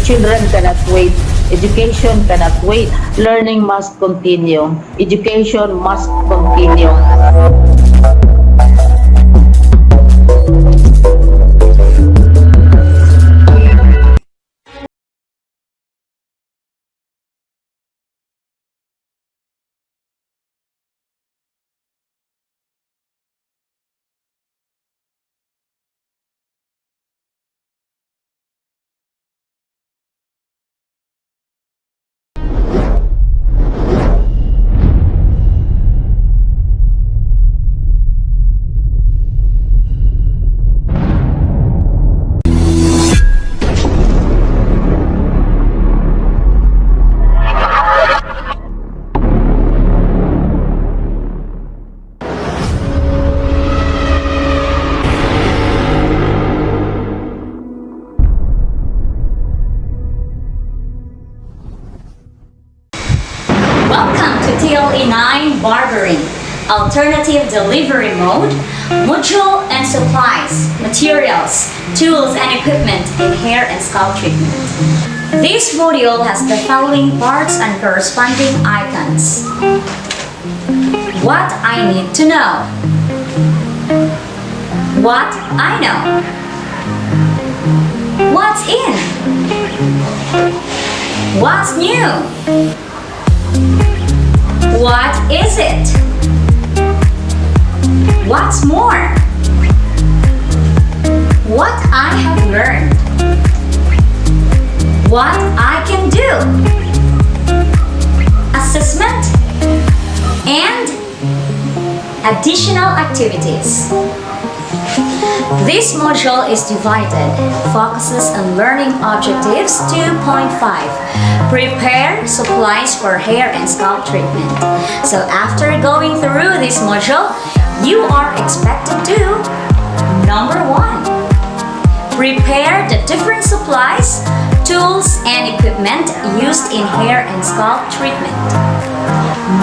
Children cannot wait. Education cannot wait. Learning must continue. Education must continue. Welcome to TLE 9 Barbering, Alternative Delivery Mode, Module and Supplies, Materials, Tools and Equipment in Hair and Scalp Treatment. This module has the following parts and corresponding icons. What I need to know. What I know. What's in. What's new. What is it? What's more? What I have learned. What I can do. Assessment and additional activities. This module is divided, focuses on learning objectives 2.5. Prepare supplies for hair and scalp treatment. So after going through this module, you are expected to number 1. Prepare the different supplies, tools, and equipment used in hair and scalp treatment.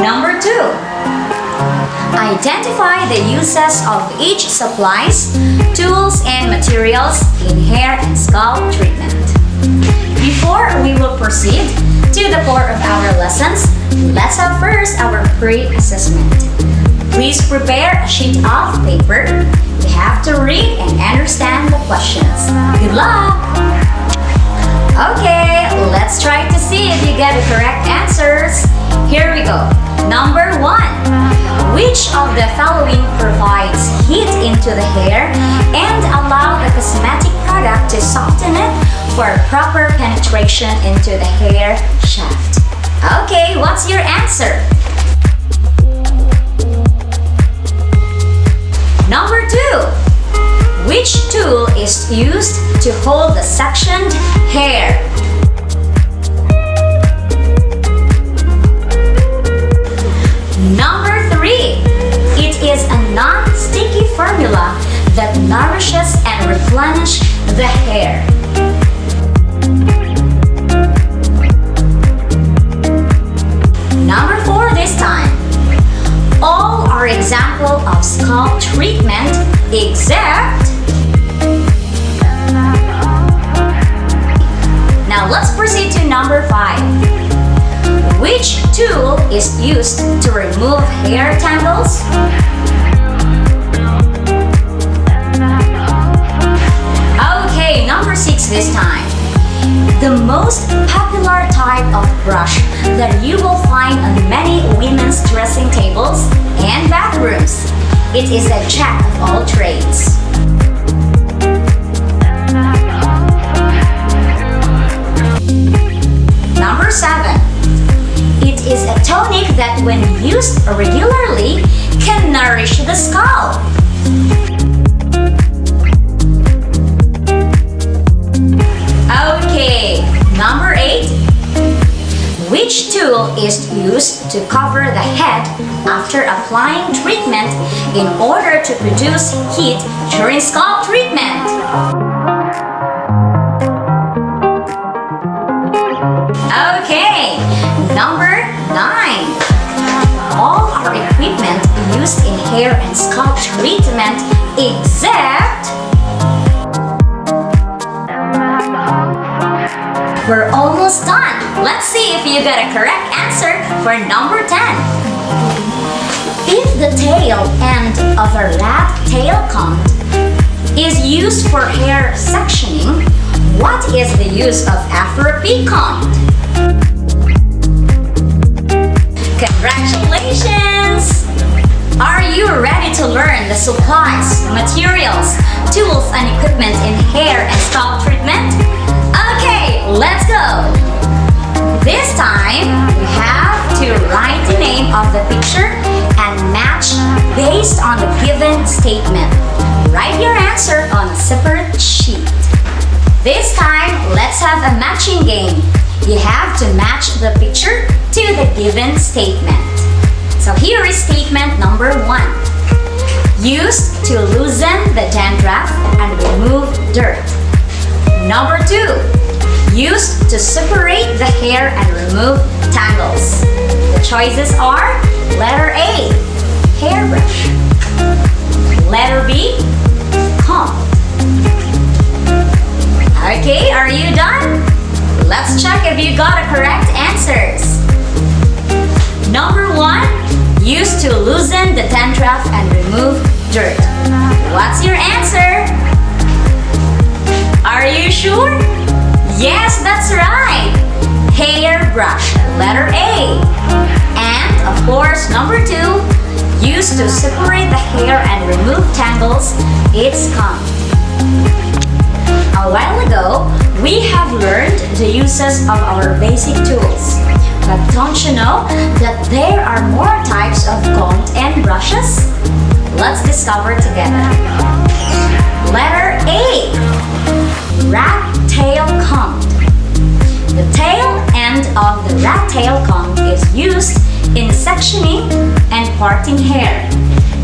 Number 2. Identify the uses of each supplies, tools, and materials in hair and scalp treatment. Before we will proceed to the core of our lessons, let's have first our pre-assessment. Please prepare a sheet of paper. You have to read and understand the questions. Good luck! Okay, let's try to see if you get the correct answers. Here we go. Number 1. Which of the following provides heat into the hair and allow the cosmetic product to soften it for proper penetration into the hair shaft? Okay, what's your answer? Number 2. Which tool is used to hold the sectioned hair? Number 3. It is a non-sticky formula that nourishes and replenishes the hair. Number 4 this time. All are example of scalp treatment except. Now let's proceed to number 5. Which tool is used to remove hair tangles? Okay, number 6 this time. The most popular type of brush that you will find on many women's dressing tables and bathrooms. It is a jack of all trades. Number 7. It is a tonic that when used regularly can nourish the scalp. Okay, number 8. Which tool is used to cover the head after applying treatment in order to produce heat during scalp treatment? Okay, number 9. All our equipment used in hair and scalp treatment except Almost done. Let's see if you got a correct answer for number 10. If the tail end of a rat tail comb is used for hair sectioning, what is the use of Afro-P comb? Congratulations! Are you ready to learn the supplies, materials, tools, and equipment in hair and scalp treatment? Okay, let's go! This time, you have to write the name of the picture and match based on the given statement. Write your answer on a separate sheet. This time, let's have a matching game. You have to match the picture to the given statement. So here is statement number 1. Used to loosen the dandruff and remove dirt. Number 2. Used to separate the hair and remove tangles. The choices are letter A, hairbrush. Letter B, comb. Okay, are you done? Let's check if you got the correct answers. Number 1, used to loosen the dandruff and remove dirt. What's your answer? Are you sure? Yes, that's right. Hairbrush, letter A. And of course, number 2, used to separate the hair and remove tangles, it's comb. A while ago, we have learned the uses of our basic tools. But don't you know that there are more types of combs and brushes? Let's discover together. Letter A, rat tail comb. The tail end of the rat tail comb is used in sectioning and parting hair,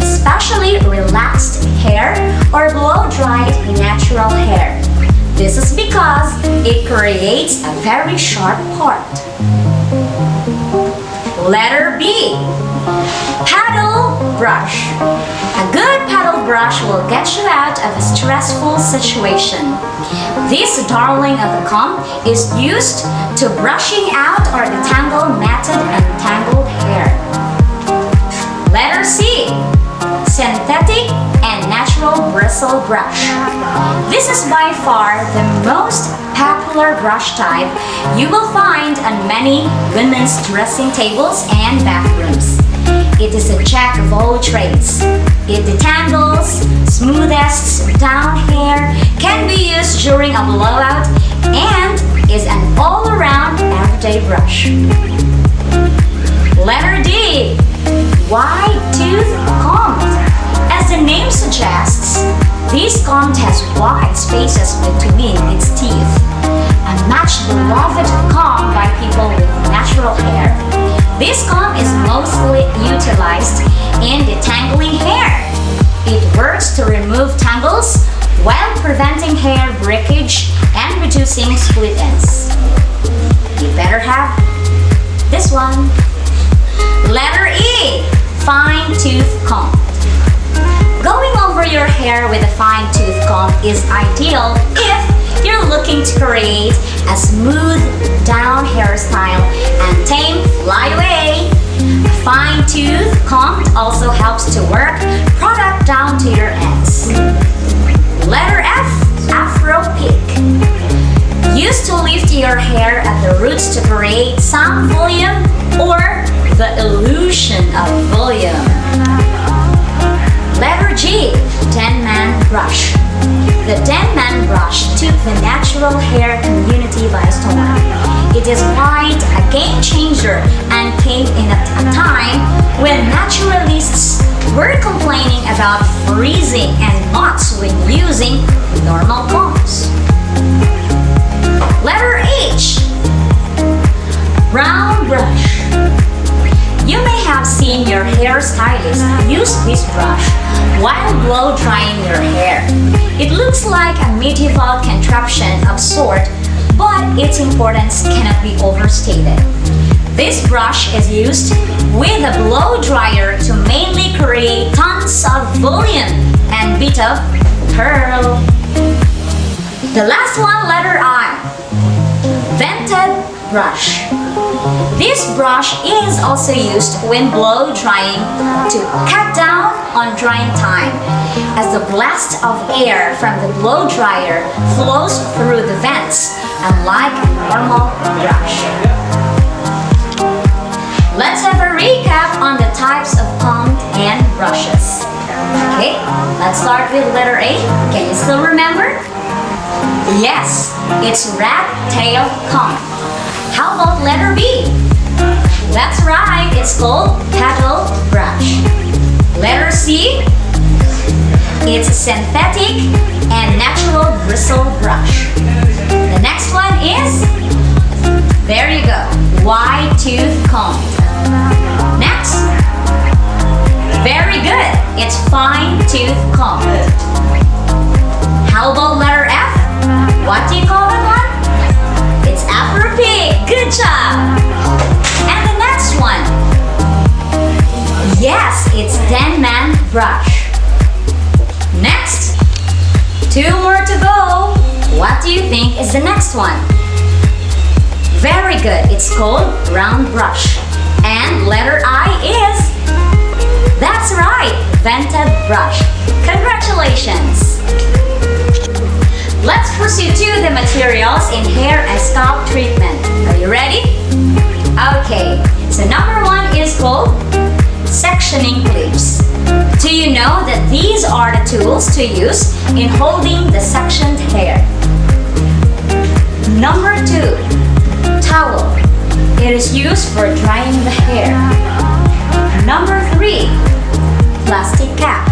especially relaxed hair or blow-dried natural hair. This is because it creates a very sharp part. Letter B, paddle brush. A good paddle brush will get you out of a stressful situation. This darling of a comb is used to brushing out or detangle matted and tangled hair. Letter C, synthetic and natural bristle brush. This is by far the most popular brush type you will find on many women's dressing tables and bathrooms. It is a jack of all trades. It detangles, smooths down hair, can be used during a blowout, and is an all-around everyday brush. Letter D, wide tooth comb. As the name suggests, this comb has wide spaces between its teeth. A much beloved comb by people with natural hair. This comb is mostly utilized in detangling hair. It works to remove tangles while preventing hair breakage and reducing split ends. You better have this one. Letter E, fine tooth comb. Going over your hair with a fine tooth comb is ideal if you're looking to create a smooth down hairstyle and tame flyaway. A fine tooth comb also helps to work product down to your ends. Letter F, Afro pick. Used to lift your hair at the roots to create some volume or the illusion of volume. Letter G, 10-man brush. The 10-man brush took the natural hair community by storm. It is quite a game changer and came in at a time when naturalists were complaining about freezing and knots when using normal combs. Letter H, round brush. You may have seen your hairstylist use this brush while blow drying your hair. It looks like a medieval contraption of sort, but its importance cannot be overstated. This brush is used with a blow dryer to mainly create tons of volume and bit of curl. The last one, letter I. Vented brush. This brush is also used when blow drying to cut down on drying time, as the blast of air from the blow dryer flows through the vents, unlike a normal brush. Let's have a recap on the types of combs and brushes. Okay, let's start with letter A. Can you still remember? Yes, it's rat tail comb. How about letter B? That's right, it's called paddle brush. Letter C, it's synthetic and natural bristle brush. The next one is, there you go, wide tooth comb. Next, very good, it's fine tooth comb. How about letter F? What do you call that one? It's Afro Pig. Good job. And the next one. Yes, it's Denman brush. Next. 2 more to go. What do you think is the next one? Very good. It's called round brush. And letter I is, that's right, vented brush. Congratulations. Let's proceed to the materials in hair and scalp treatment. Are you ready? Okay, so number 1 is called sectioning clips. Do you know that these are the tools to use in holding the sectioned hair? Number 2, towel. It is used for drying the hair. Number 3, plastic cap.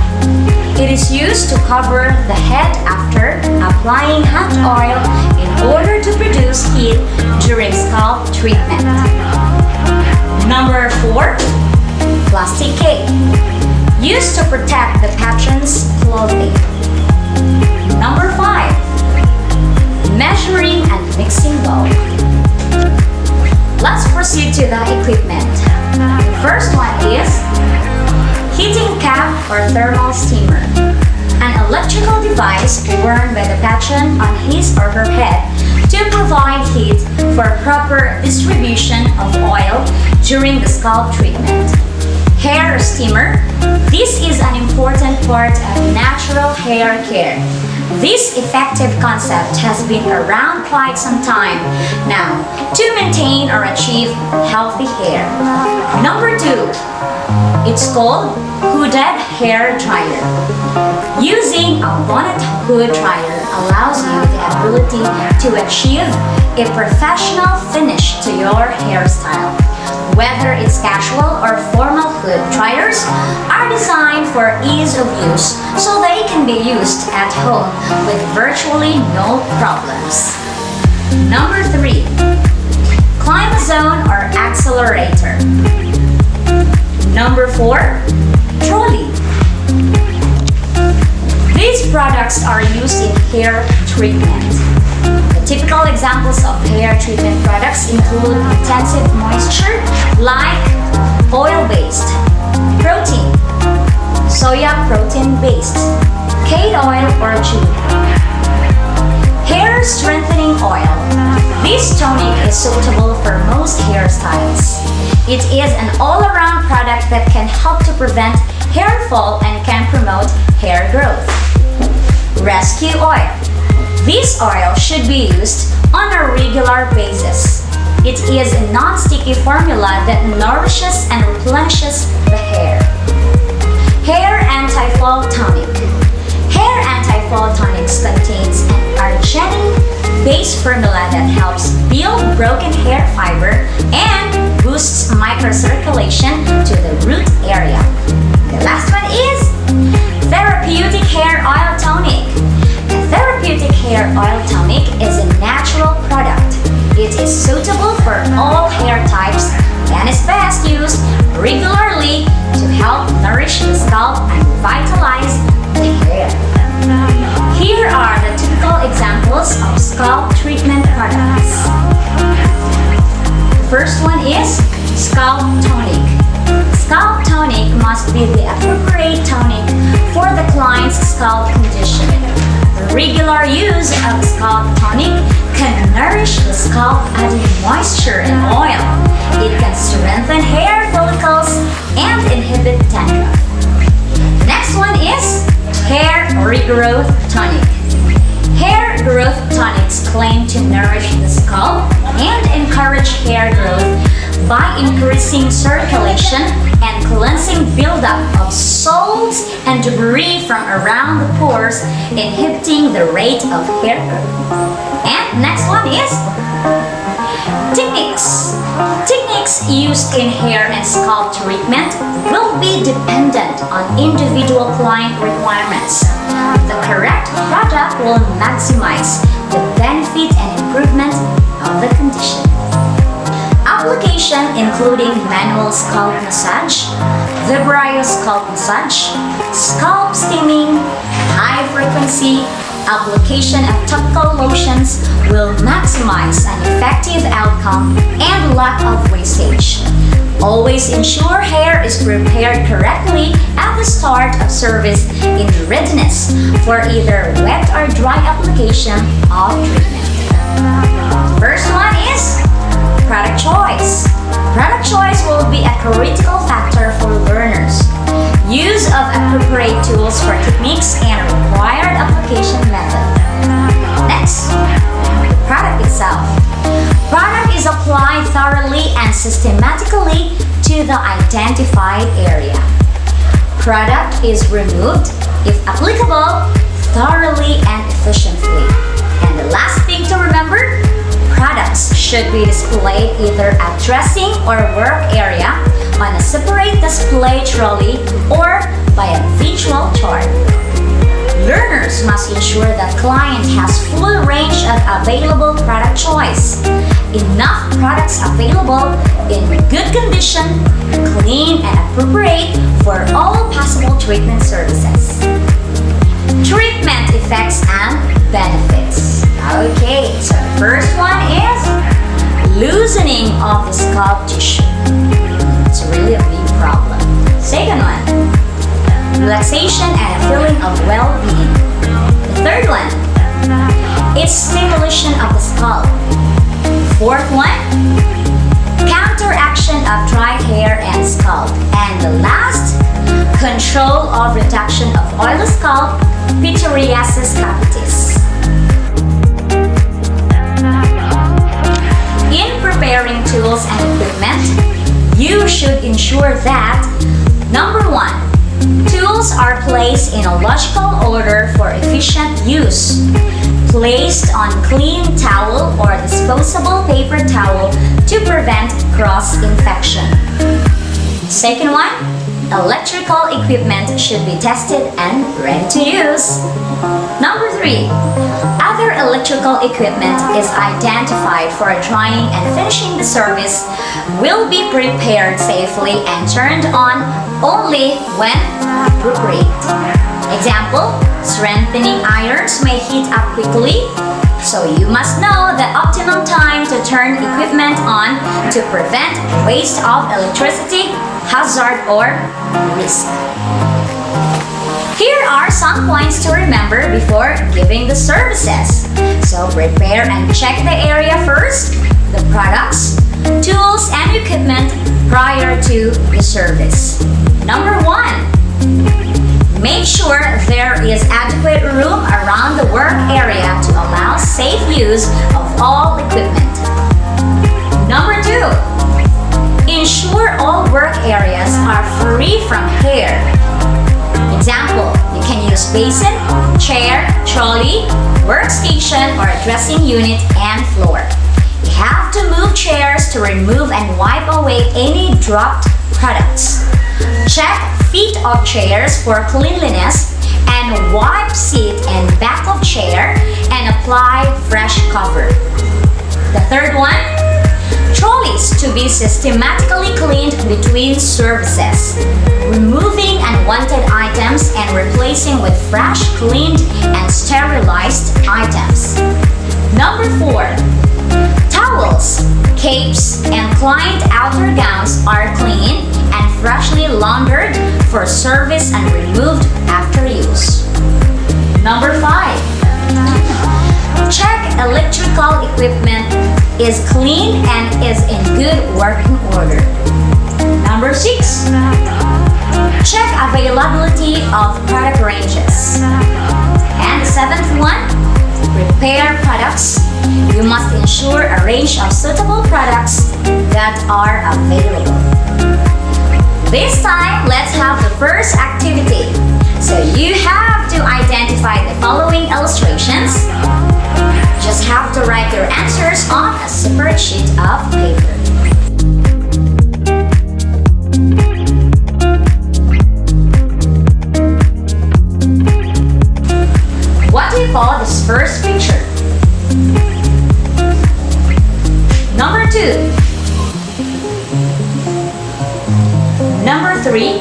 It is used to cover the head after applying hot oil in order to produce heat during scalp treatment. Number 4, plastic cape, used to protect the patron's clothing. Number 5, measuring and mixing bowl. Let's proceed to the equipment. The first one is heating cap or thermal steamer, an electrical device worn by the patron on his or her head to provide heat for proper distribution of oil during the scalp treatment. Hair steamer. This is an important part of natural hair care. This effective concept has been around quite some time now to maintain or achieve healthy hair. Number 2, it's called hooded hair dryer. Using a bonnet hood dryer allows you the ability to achieve a professional finish to your hairstyle. Whether it's casual or formal hood dryers are designed for ease of use, so they can be used at home with virtually no problems. Number 3, climb zone or accelerator. Number 4, trolley. These products are used in hair treatment. The typical examples of hair treatment products include intensive moisture like oil-based, protein, soya protein-based, cade oil or jute. Hair strengthening oil. This tonic is suitable for most hairstyles. It is an all-around product that can help to prevent hair fall and can promote hair growth. Rescue oil. This oil should be used on a regular basis. It is a non-sticky formula that nourishes and replenishes the hair. Hair anti-fall tonic. Hair anti-fall tonics contains an arginine-based formula that helps build broken hair fiber and boosts microcirculation to the root area. The last one is therapeutic hair oil tonic. A therapeutic hair oil tonic is a natural product. It is suitable for all hair types and is best used regularly to help nourish the scalp and vitalize the hair. Here are the typical examples of scalp treatment products. The first one is scalp tonic. Scalp tonic must be the appropriate tonic for the client's scalp condition. Regular use of scalp tonic can nourish the scalp, adding moisture and oil. It can strengthen hair follicles and inhibit dandruff. Next one is hair regrowth tonic. Hair growth tonics claim to nourish the scalp and encourage hair growth by increasing circulation and cleansing buildup of salts and debris from around the pores, inhibiting the rate of hair growth. And next one is techniques. Techniques used in hair and scalp treatment will be dependent on individual client requirements. The correct product will maximize the benefit and improvement of the condition. Application including manual scalp massage, vibrio scalp massage, scalp steaming, high frequency application of topical lotions will maximize an effective outcome and lack of wastage. Always ensure hair is prepared correctly at the start of service in readiness for either wet or dry application of treatment. First one is product choice. Product choice will be a critical factor for learners. Use of appropriate tools for techniques and required application method. Next, the product itself. Product is applied thoroughly and systematically to the identified area. Product is removed, if applicable, thoroughly and efficiently. And the last thing to remember, products should be displayed either at dressing or work area on a separate display trolley or by a visual chart. Learners must ensure that client has full range of available product choice. Enough products available in good condition, clean and appropriate for all possible treatment services. Treatment effects and benefits. Okay, so the first one is loosening of the scalp tissue. It's really a big problem. Second one, relaxation and a feeling of well-being. The third one, it's stimulation of the scalp. Fourth one, counteraction of dry hair and scalp. And the last, control of reduction of oily scalp, pityriasis capitis. In preparing tools and equipment, you should ensure that number one, tools are placed in a logical order for efficient use. Placed on clean towel or disposable paper towel to prevent cross-infection. Second one, electrical equipment should be tested and ready to use. Number three, other electrical equipment is identified for drying and finishing the service will be prepared safely and turned on only when appropriate. Example, strengthening irons may heat up quickly, so you must know the optimum time to turn equipment on to prevent waste of electricity, hazard, or risk. Here are some points to remember before giving the services. So prepare and check the area first, the products, tools, and equipment prior to the service. Number one, make sure there is adequate room around the work area to allow safe use of all equipment. Number two, ensure all work areas are free from hair. Example, you can use basin, chair, trolley, workstation, or a dressing unit and floor. You have to move chairs to remove and wipe away any dropped products. Check feet of chairs for cleanliness and wipe seat and back of chair and apply fresh cover. The third one, trolleys to be systematically cleaned between services, removing unwanted items and replacing with fresh, cleaned, and sterilized items. Number four, towels, capes, and client outer gowns are clean and freshly laundered for service and removed after use. Number five, equipment is clean and is in good working order. Number 6. Check availability of product ranges. And the 7th one, prepare products. You must ensure a range of suitable products that are available. This time, let's have the first activity. So you have to identify the following illustrations. Just have to write your answers on a separate sheet of paper. What do you call this first picture? Number 2. Number 3.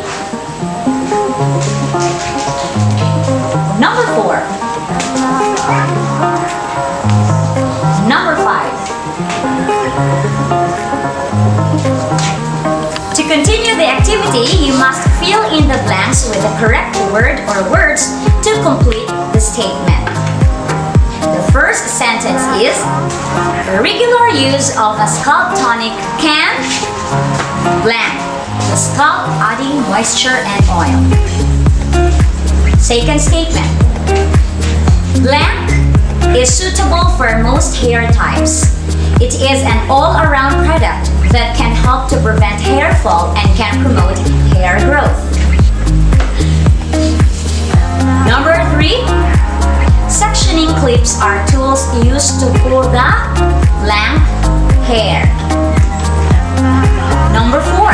Number 4. Number 5. To continue the activity, you must fill in the blanks with the correct word or words to complete the statement. The first sentence is, the regular use of a scalp tonic can blank the scalp, adding moisture and oil. Second statement, blank is suitable for most hair types. It is an all-around product that can help to prevent hair fall and can promote hair growth. Number 3, sectioning clips are tools used to pull the blank hair. Number 4,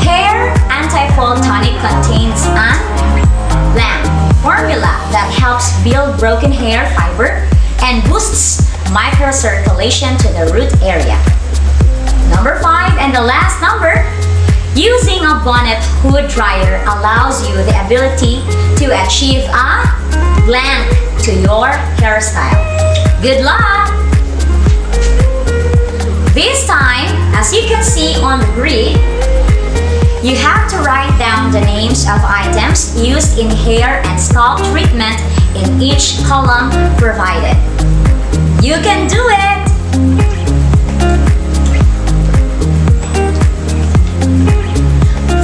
hair anti-fall tonic contains an blank formula that helps build broken hair fiber and boosts microcirculation to the root area. Number 5 and the last number, using a bonnet hood dryer allows you the ability to achieve a blank to your hairstyle. Good luck! This time, as you can see on the grid, you have to write down the names of items used in hair and scalp treatment in each column provided. You can do it!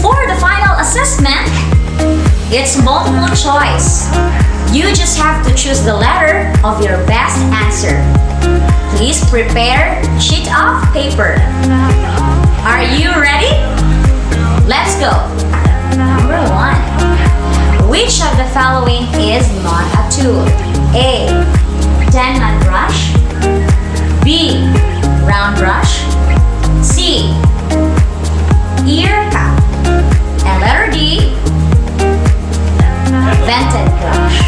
For the final assessment, it's multiple choice. You just have to choose the letter of your best answer. Please prepare a sheet of paper. Are you ready? Let's go. Number 1. Which of the following is not a tool? A. Denman brush. B. Round brush. C. Ear cap. And letter D. Vented brush.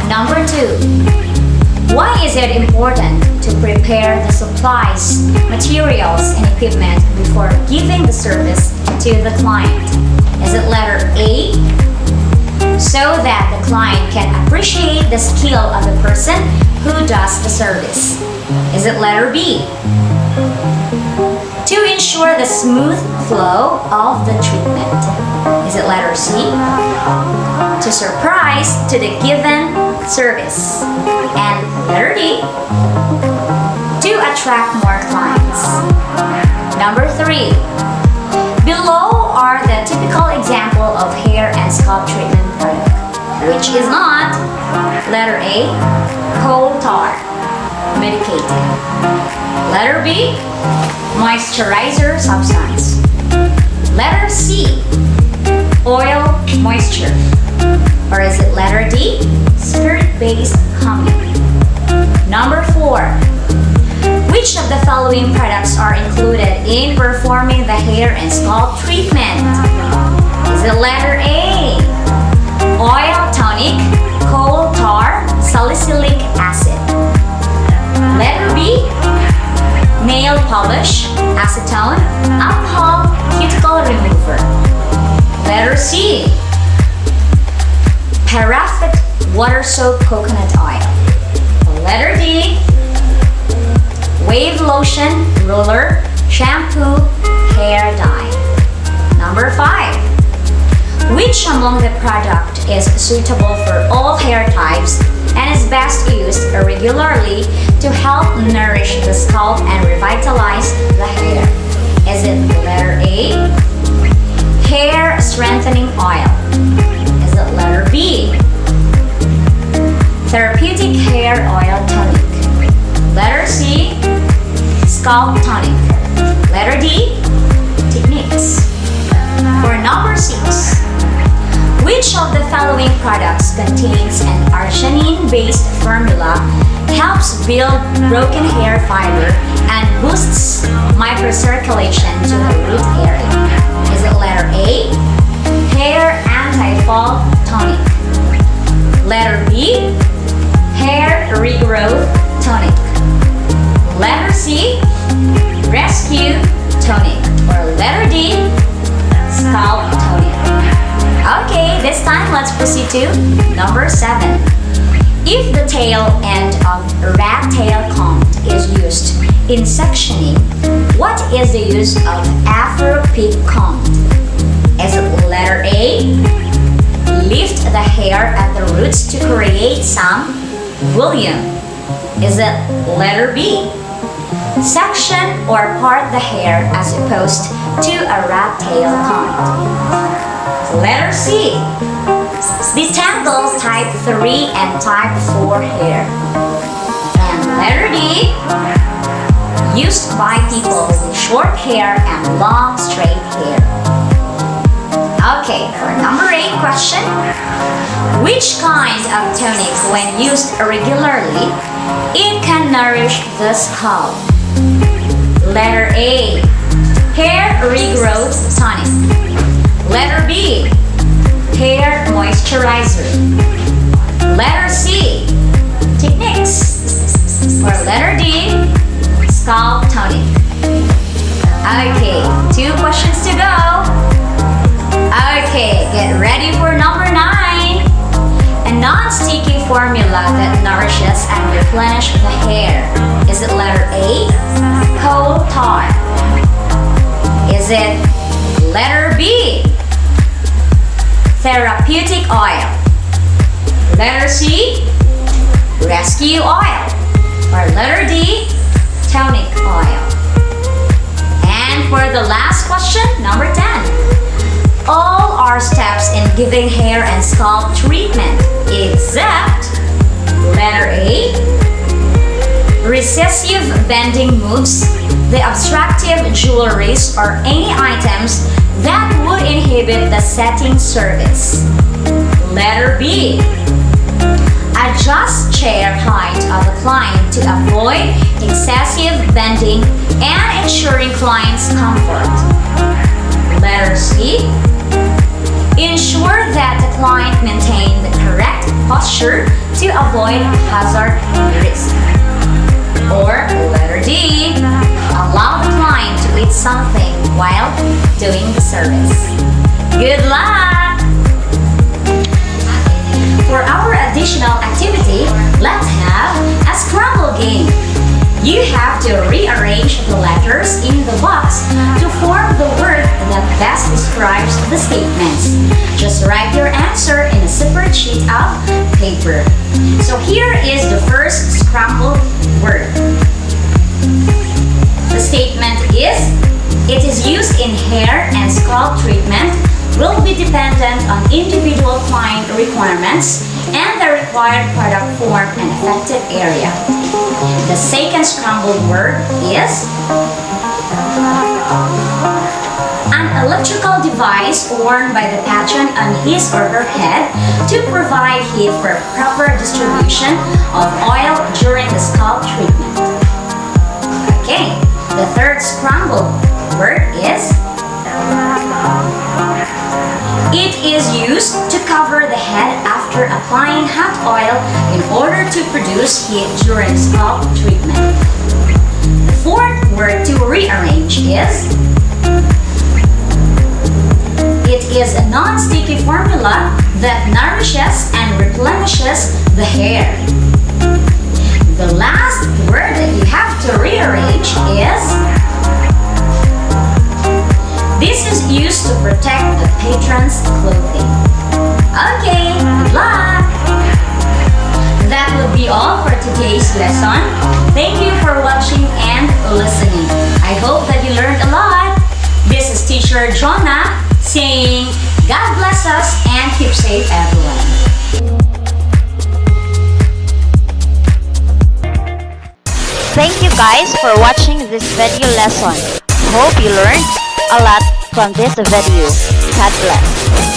Number 2. Why is it important to prepare the supplies, materials, and equipment before giving the service to the client? Is it letter A? So that the client can appreciate the skill of the person who does the service. Is it letter B? To ensure the smooth flow of the treatment. Is it letter C? To surprise to the given service. And letter D? To attract more clients. Number 3. Below are the typical example of hair and scalp treatment product, which is not letter A, coal tar, medicated. Letter B, moisturizer substance. Letter C, oil moisture. Or is it letter D, spirit-based combing? Number 4. Which of the following products are included in performing the hair and scalp treatment? Is it letter A, oil tonic, coal tar, salicylic acid? Letter B, nail polish, acetone, alcohol, cuticle remover. Letter C, paraffin water soap coconut oil. Letter D, wave lotion, roller, shampoo, hair dye. Number 5. Which among the product is suitable for all hair types and is best used regularly to help nourish the scalp and revitalize the hair. Is it letter A, hair strengthening oil? Is it letter B, therapeutic hair oil tonic? Letter C, scalp tonic. Letter D, techniques. For number 6, which of the following products contains an arginine-based formula, helps build broken hair fiber, and boosts microcirculation to the root area? Is it letter A, hair anti-fall tonic? Letter B, hair regrowth tonic? Letter C, rescue tonic? Or letter D, scalp tonic? Okay, this time let's proceed to number 7. If the tail end of a rat tail comb is used in sectioning, what is the use of afro peak comb? Is it letter A, lift the hair at the roots to create some volume? Is it letter B, section or part the hair as opposed to a rat tail comb? Letter C, detangle type 3 and type 4 hair. And letter D, used by people with short hair and long straight hair. Okay, for number 8 question, which kind of tonic, when used regularly, it can nourish the scalp? Letter A, hair regrowth tonic. Letter B, hair moisturizer. Letter C, techniques. Or letter D, scalp tonic. Okay, 2 questions to go. Okay, get ready for number 9. A non-sticky formula that nourishes and replenishes the hair. Is it letter A, coal tar? Is it letter B, therapeutic oil? Letter C, rescue oil? Or letter D, tonic oil? And for the last question, number 10. All are steps in giving hair and scalp treatment except letter A, recessive bending moves, the obstructive jewelries, or any items that would inhibit the setting surface. Letter B, adjust chair height of the client to avoid excessive bending and ensuring client's comfort. Letter C, ensure that the client maintain the correct posture to avoid hazard risk. Or letter D, allow the client to eat something while doing the service. Good luck! For our additional activity, let's have a scramble game. You have to rearrange the letters in the box to form the word that best describes the statements. Just write your answer in a separate sheet of paper. So here is the first scrambled word. The statement is, it is used in hair and scalp treatment, will be dependent on individual client requirements and the required product form and effective area. The second scrambled word is an electrical device worn by the patient on his or her head to provide heat for proper distribution of oil during the scalp treatment. Okay, the third scrambled word is it is used to cover the head after applying hot oil in order to produce heat during scalp treatment. The fourth word to rearrange is it is a non-sticky formula that nourishes and replenishes the hair. The last word that you have to rearrange is this is used to protect the patron's clothing. Okay, good luck! That today's lesson. Thank you for watching and listening. I hope that you learned a lot. This is Teacher Jonah saying, God bless us and keep safe, everyone. Thank you guys for watching this video lesson. Hope you learned a lot from this video. God bless.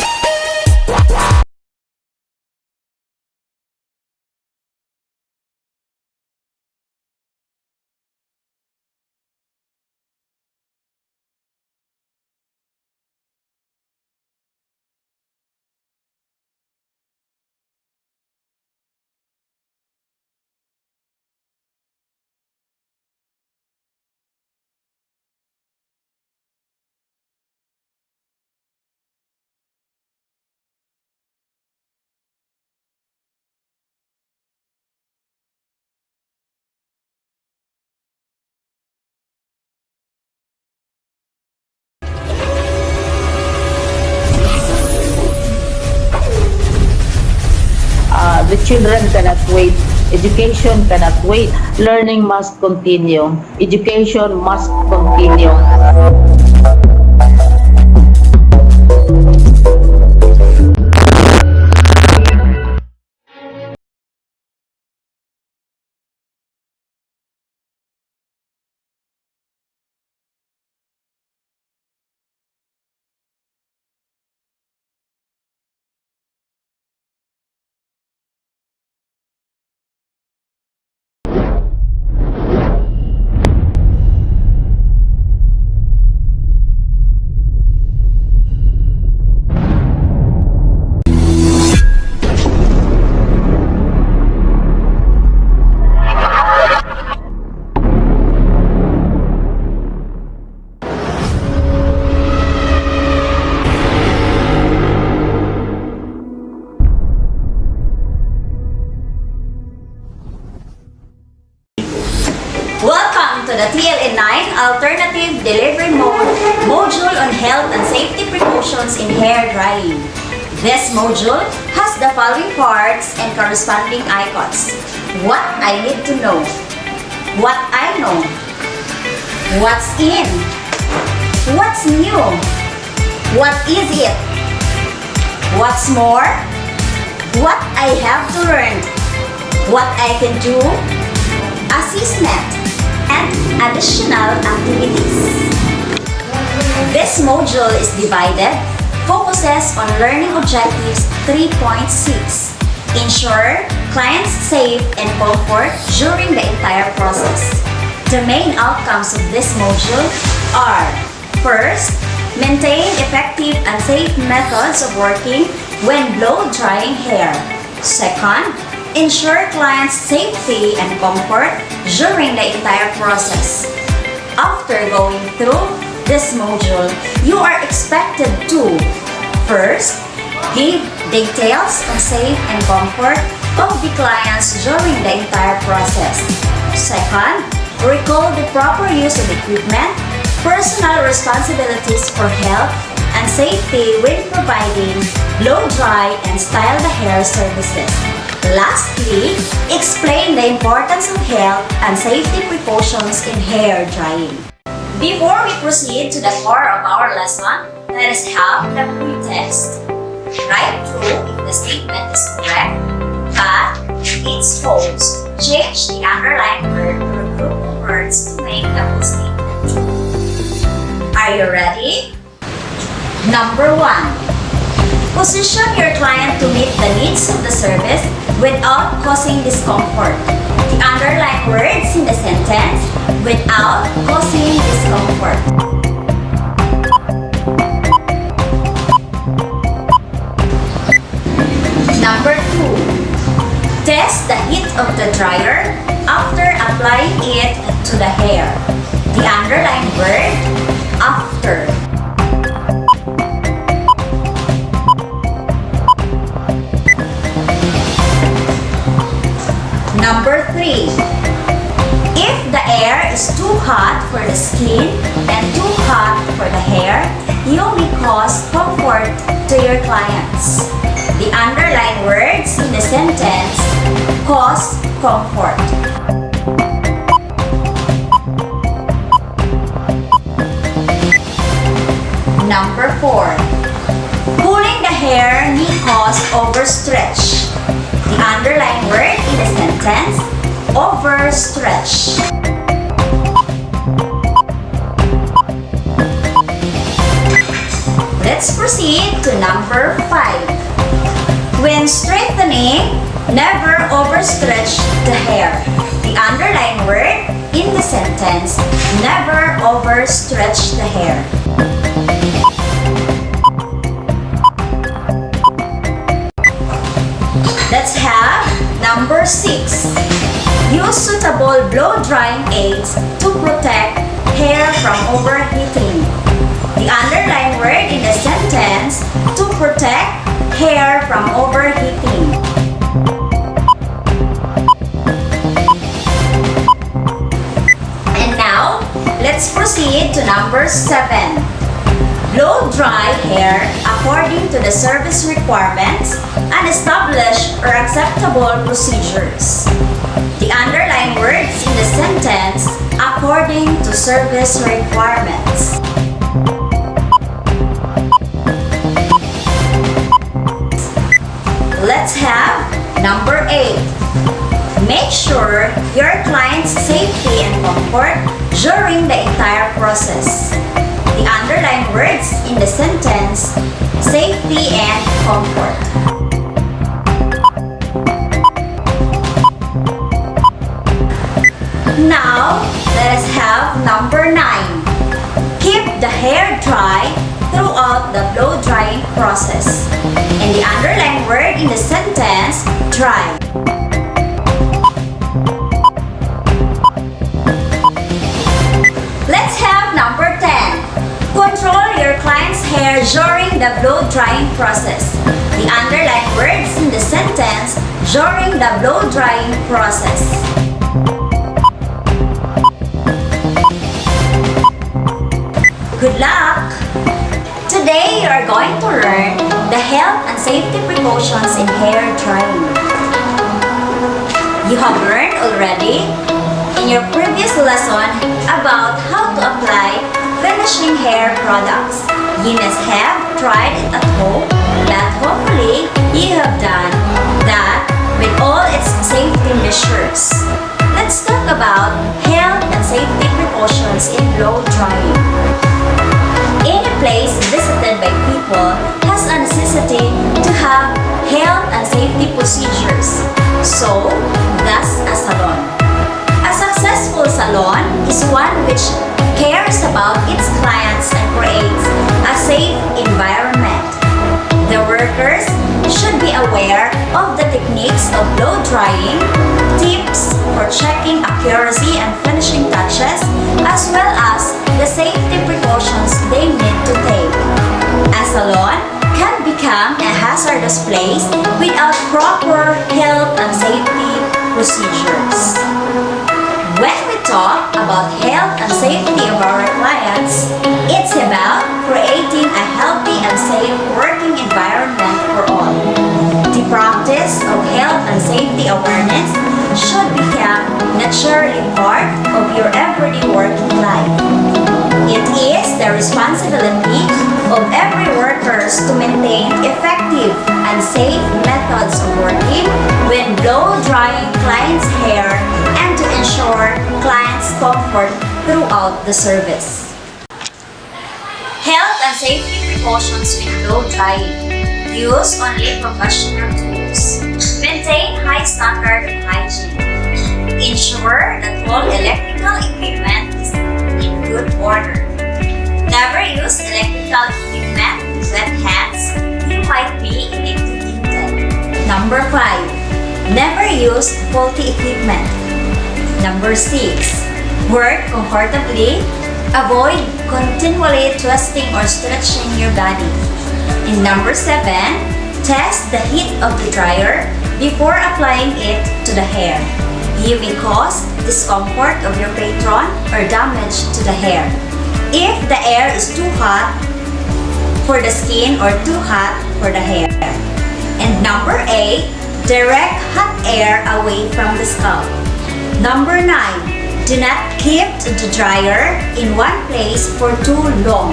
The children cannot wait. Education cannot wait. Learning must continue. Education must continue. Welcome to the TLE 9 Alternative Delivery Module on Health and Safety Precautions in Hair Drying. This module has the following parts and corresponding icons. What I need to know. What I know. What's in. What's new. What is it. What's more. What I have to learn. What I can do. Assessment and additional activities. This module is divided, focuses on learning objectives 3.6. Ensure clients safe and comfort during the entire process. The main outcomes of this module are: first, maintain effective and safe methods of working when blow drying hair. Second, ensure clients' safety and comfort during the entire process. After going through this module, you are expected to: first, give details on safe and comfort of the clients during the entire process. Second, recall the proper use of equipment, personal responsibilities for health and safety when providing blow dry and style the hair services. Lastly, explain the importance of health and safety precautions in hair drying. Before we proceed to the core of our lesson, let us have the pre-test. Write true if the statement is correct, but it's false. Change the underlined word to a group of words to make the whole statement true. Are you ready? Number 1. Position your client to meet the needs of the service without causing discomfort. The underlined words in the sentence: without causing discomfort. Number 2. Test the heat of the dryer after applying it to the hair. The underlined word: after. Number 3. If the air is too hot for the skin and too hot for the hair, you may cause comfort to your clients. The underlined words in the sentence: cause comfort. 4. Pulling the hair may cause overstretch. The underlined word in the sentence, overstretch. Let's proceed to number 5. When straightening, never overstretch the hair. The underlined word in the sentence, never overstretch the hair. Let's have number 6. Use suitable blow-drying aids to protect hair from overheating. The underlined word in the sentence, to protect hair from overheating. And now, let's proceed to number 7. Blow dry hair according to the service requirements and establish or acceptable procedures. The underlined words in the sentence, according to service requirements. Let's have number 8. Make sure your client's safety and comfort during the entire process. The underlined words in the sentence, safety and comfort. Now, let us have number 9. Keep the hair dry throughout the blow drying process. And the underlined word in the sentence, dry. Let's have number 10. Control your client's hair during the blow drying process. The underlined words in the sentence, during the blow drying process. Good luck! Today, you are going to learn the health and safety precautions in hair drying. You have learned already in your previous lesson about how to apply finishing hair products. You must have tried it at home, but hopefully you have done that with all its safety measures. Let's talk about health and safety precautions in blow drying. Any place visited by people has a necessity to have health and safety procedures. So, thus a salon. A successful salon is one which cares about its clients and creates a safe environment. The workers should be aware of the techniques of blow drying, tips for checking accuracy and finishing touches, as well as the safety precautions they need to take. A salon can become a hazardous place without proper health and safety procedures. When we talk about health and safety of our clients, it's about creating a healthy and safe working environment for all. The practice of health and safety awareness should become naturally part of your everyday working life. It is the responsibility of every worker to maintain effective and safe methods of working when blow drying clients' hair and to ensure clients' comfort throughout the service. Health and safety precautions when blow drying. Use only professional tools. Maintain high standard of hygiene. Ensure that all electrical equipment is in good order. Never use electrical equipment with wet hands. You might be electrocuted. Number 5. Never use faulty equipment. Number 6. Work comfortably. Avoid continually twisting or stretching your body. And number 7. Test the heat of the dryer before applying it to the hair. You may cause discomfort of your patron or damage to the hair. If the air is too hot for the skin or too hot for the hair. And number 8, direct hot air away from the scalp. Number 9, do not keep the dryer in one place for too long.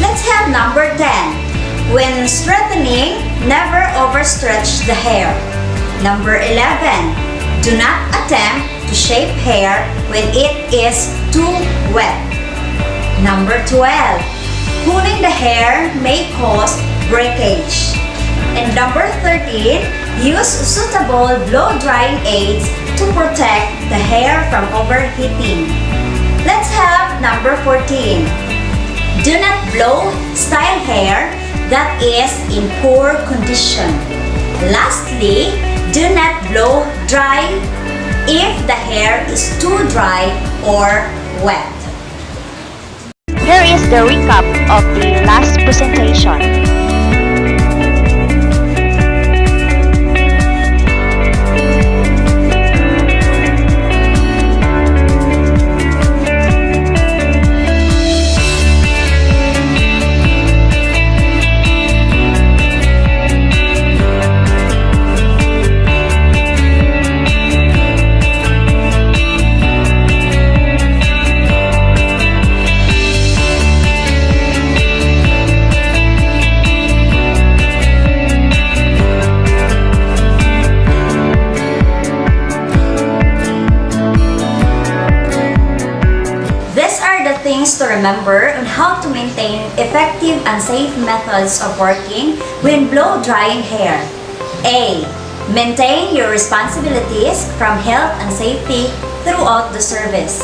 Let's have number 10. When straightening, never overstretch the hair. Number 11. Do not attempt to shape hair when it is too wet. Number 12. Pulling the hair may cause breakage. And number 13. Use suitable blow-drying aids to protect the hair from overheating. Let's have number 14. Do not blow style hair that is in poor condition. Lastly, do not blow dry if the hair is too dry or wet. Here is the recap of the last presentation. Things to remember on how to maintain effective and safe methods of working when blow drying hair. A. Maintain your responsibilities from health and safety throughout the service.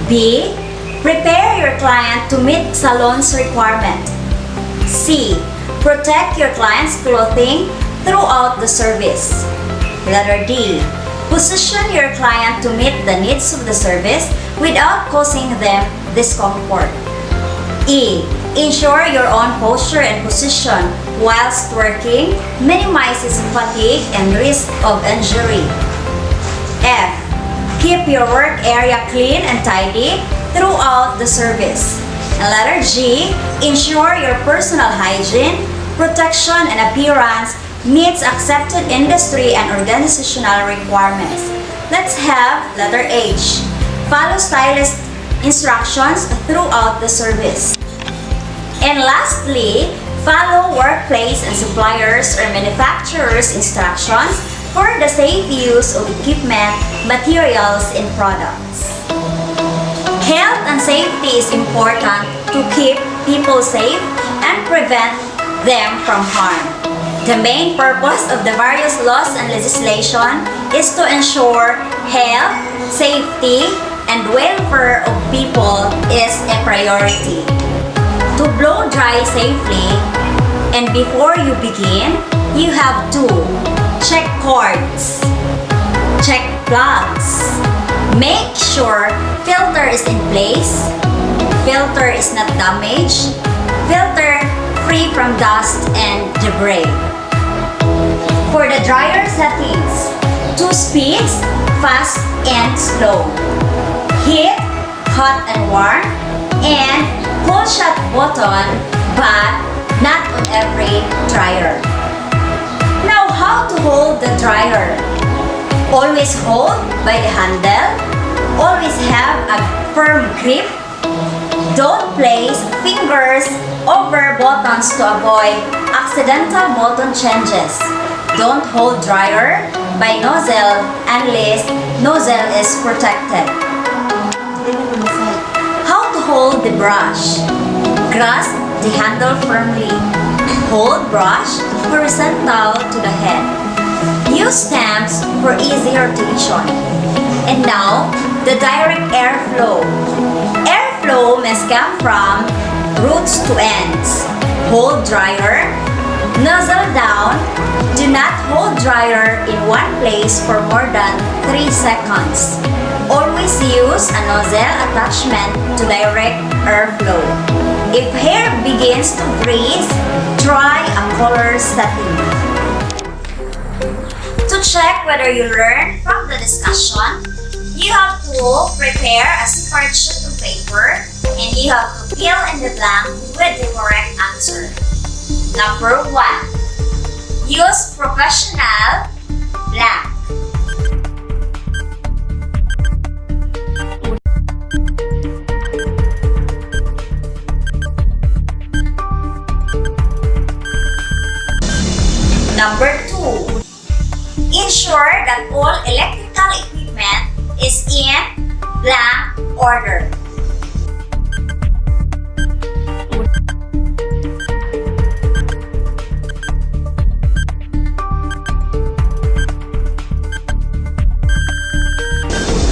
B. Prepare your client to meet salon's requirement. C. Protect your client's clothing throughout the service. Letter D. Position your client to meet the needs of the service without causing them discomfort. E. Ensure your own posture and position whilst working minimizes fatigue and risk of injury. F. Keep your work area clean and tidy throughout the service. And letter G. Ensure your personal hygiene, protection, and appearance meets accepted industry and organizational requirements. Let's have letter H. Follow stylist instructions throughout the service. And lastly, follow workplace and suppliers or manufacturers' instructions for the safe use of equipment, materials, and products. Health and safety is important to keep people safe and prevent them from harm. The main purpose of the various laws and legislation is to ensure health, safety, and welfare of people is a priority. To blow dry safely, and before you begin, you have to check cords, check plugs, make sure filter is in place, filter is not damaged, filter free from dust and debris. For the dryer settings, 2 speeds, fast and slow. Heat, hot and warm, and cool shut button, but not on every dryer. Now, how to hold the dryer? Always hold by the handle. Always have a firm grip. Don't place fingers over buttons to avoid accidental button changes. Don't hold dryer by nozzle unless nozzle is protected. How to hold the brush? Grasp the handle firmly. Hold brush horizontal to the head. Use stamps for easy rotation. And now, the direct airflow. Airflow must come from roots to ends. Hold dryer. Nozzle down. Do not hold dryer in one place for more than 3 seconds. Always use a nozzle attachment to direct airflow. If hair begins to freeze, try a color setting. To check whether you learned from the discussion, you have to prepare a separate sheet of paper and you have to fill in the blank with the correct answer. Number 1. Use professional blank. Number 2. Ensure that all electrical equipment is in blank order.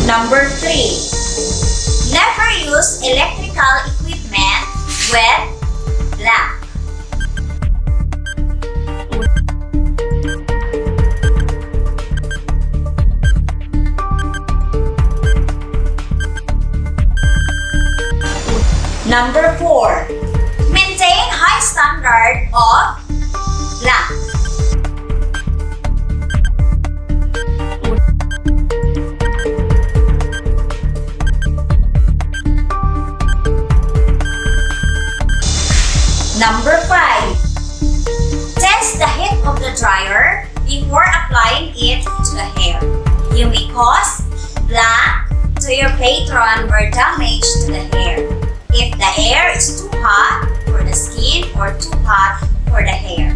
Number 3. Never use electrical equipment with blank. Number 4. Maintain high standard of blank. Number 5. Test the heat of the dryer before applying it to the hair. You may cause blank to your patron or damage to the hair if the hair is too hot for the skin or too hot for the hair.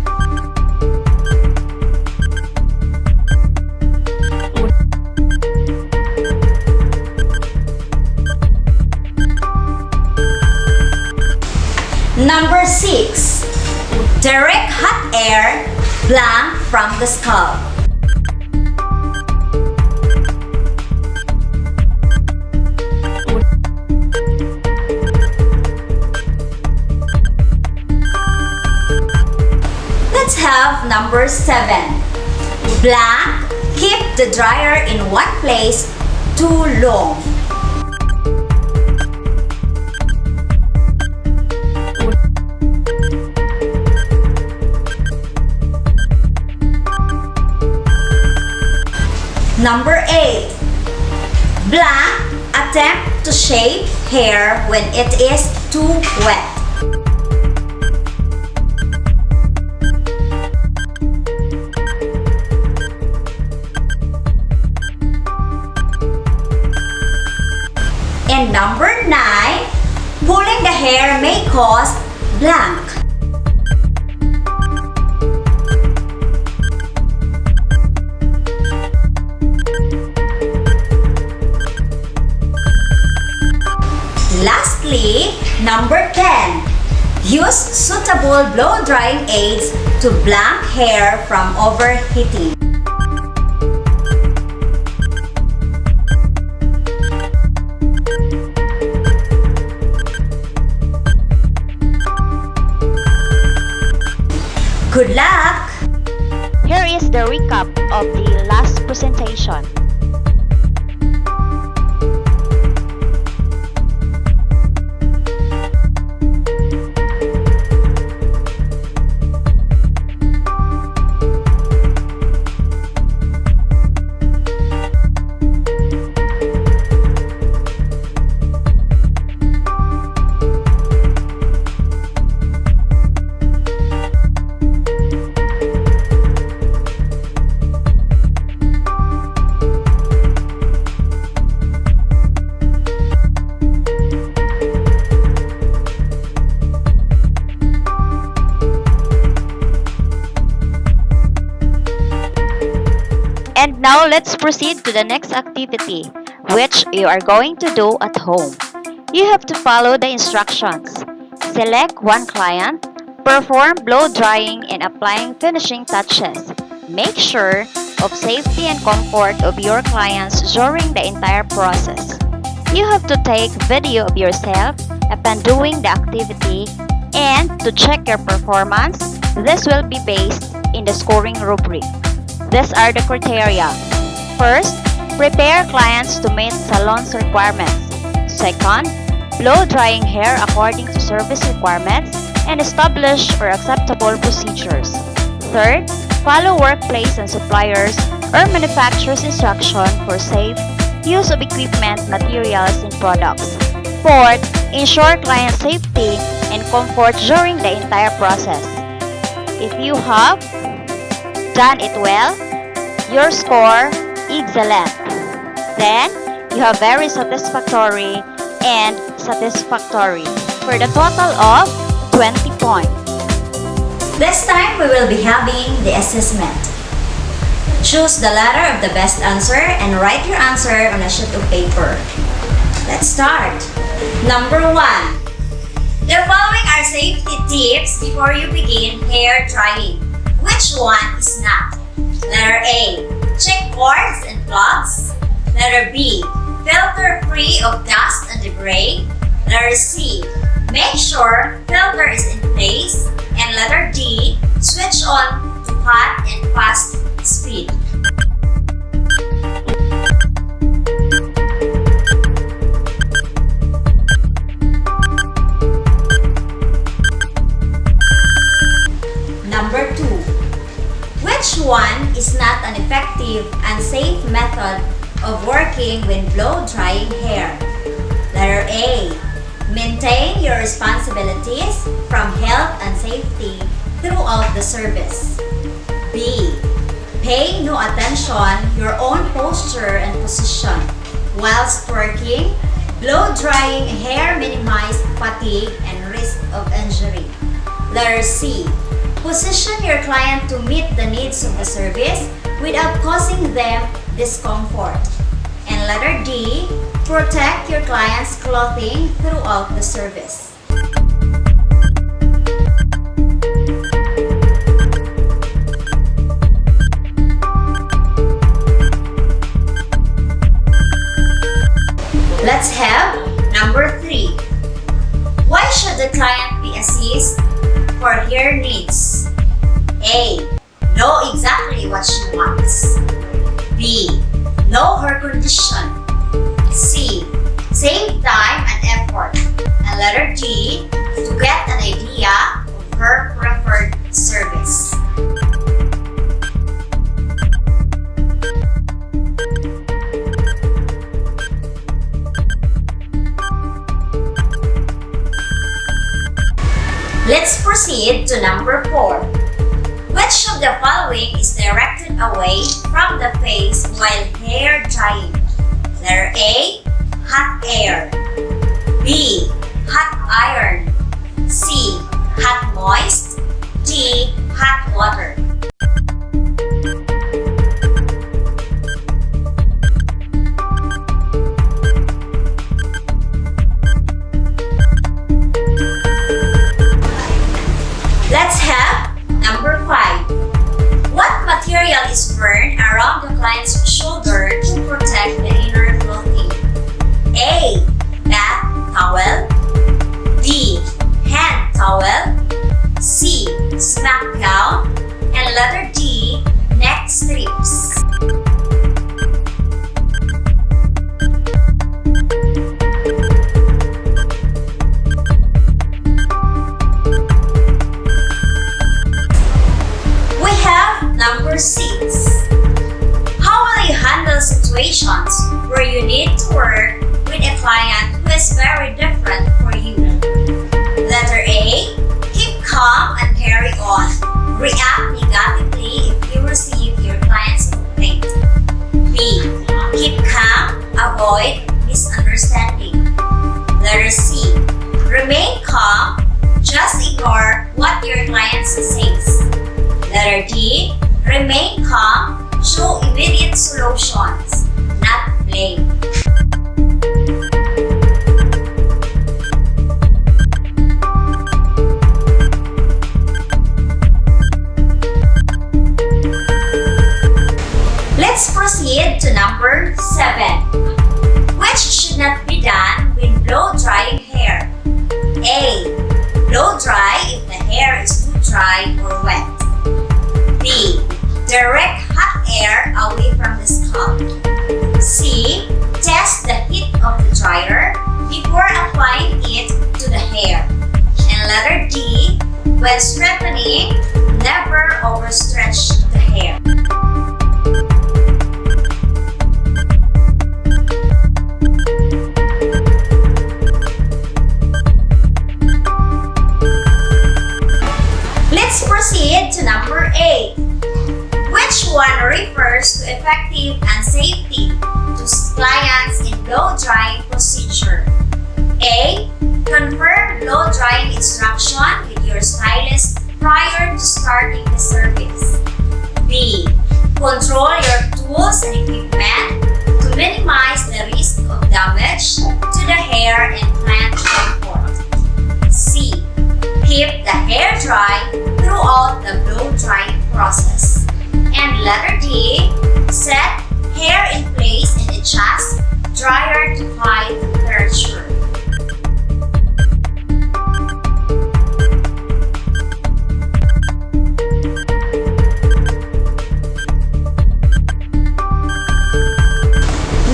Number 6. Direct hot air blank from the scalp. Let's have number 7. Blank, keep the dryer in one place too long. Number 8. Blank, attempt to shave hair when it is too wet. And number 9, pulling the hair may cause blank. Lastly, number 10. Use suitable blow-drying aids to blank hair from overheating. Good luck! Here is the recap of the last presentation. And now let's proceed to the next activity, which you are going to do at home. You have to follow the instructions. Select one client, perform blow drying and applying finishing touches. Make sure of safety and comfort of your clients during the entire process. You have to take video of yourself upon doing the activity and to check your performance. This will be based in the scoring rubric. These are the criteria. First, prepare clients to meet salon's requirements. Second, blow drying hair according to service requirements and establish or acceptable procedures. Third, follow workplace and suppliers or manufacturer's instruction for safe use of equipment, materials, and products. Fourth, ensure client safety and comfort during the entire process. If you have done it well, your score excellent. Then, you have very satisfactory and satisfactory for the total of 20 points. This time, we will be having the assessment. Choose the letter of the best answer and write your answer on a sheet of paper. Let's start. Number 1. The following are safety tips before you begin hair drying. Which one is not? Letter A. Check cords and plugs. Letter B. Filter free of dust and debris. Letter C. Make sure filter is in place. And letter D. Switch on to hot and fast speed. Number 2. Which one is not an effective and safe method of working when blow drying hair? Letter A. Maintain your responsibilities from health and safety throughout the service. B. Pay no attention your own posture and position. Whilst working, blow drying hair minimize fatigue and risk of injury. Letter C. Position your client to meet the needs of the service without causing them discomfort. And letter D. Protect your client's clothing throughout the service. Let's have number 3. Why should the client be assessed for hair needs? A. Know exactly what she wants. B. Know her condition. C. Save time and effort. And letter D. To get an idea of her preferred service. Let's proceed to number 4. Which of the following is directed away from the face while hair drying? Letter A. Hot air. B. Hot iron. C. Hot moist. D. Hot water. Let's have number 5. What material is worn around the client's shoulder to protect the inner clothing? A. Bath towel. D. Hand towel. C. Smack gown. And letter D. Neck strips. We have number 6. How will you handle situations where you need to work with a client who is very different for you? Letter A. Keep calm and carry on. React negatively if you receive your client's complaint. B. Keep calm. Avoid misunderstanding. Letter C. Remain calm. Just ignore what your client says. Letter D. Remain calm. Show immediate solutions, not blame. Let's proceed to number 7. Which should not be done when blow drying hair? A. Blow dry if the hair is too dry or wet. B. Direct hot air away from the scalp. C. Test the heat of the dryer before applying it to the hair. And letter D. When straightening, never overstretch the hair. Let's proceed to number 8. Which one refers to effective and safety to clients in blow drying procedure? A. Confirm blow drying instruction with your stylist prior to starting the service. B. Control your tools and equipment to minimize the risk of damage to the hair and plant comfort. C. Keep the hair dry throughout the blow drying process. And letter D. Set hair in place and adjust dryer to high temperature.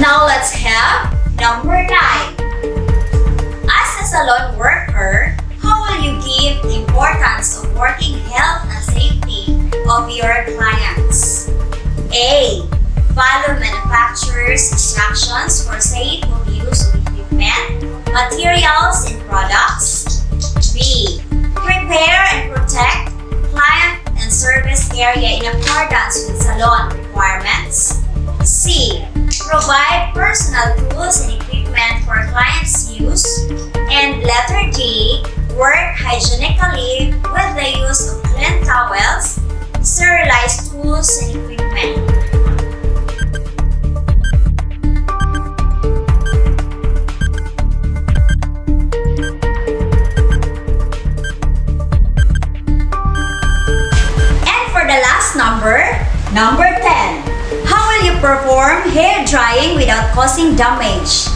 Now let's have number 9. As a salon worker, how will you give the importance of working health and safety of your clients? A. Follow manufacturer's instructions for safe of use of equipment, materials, and products. B. Prepare and protect client and service area in accordance with salon requirements. C. Provide personal tools and equipment for clients' use. And letter D. Work hygienically with the use of clean towels, sterilized tools, and equipment. And for the last number 10. How will you perform hair drying without causing damage?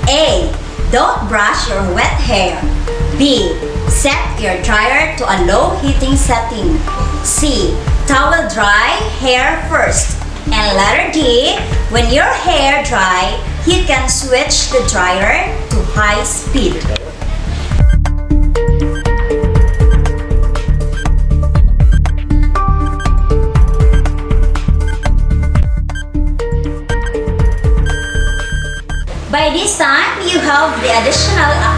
A. Don't brush your wet hair. B. Set your dryer to a low heating setting. C. Towel dry hair first. And letter D. When your hair dry, you can switch the dryer to high speed. By this time, you have the additional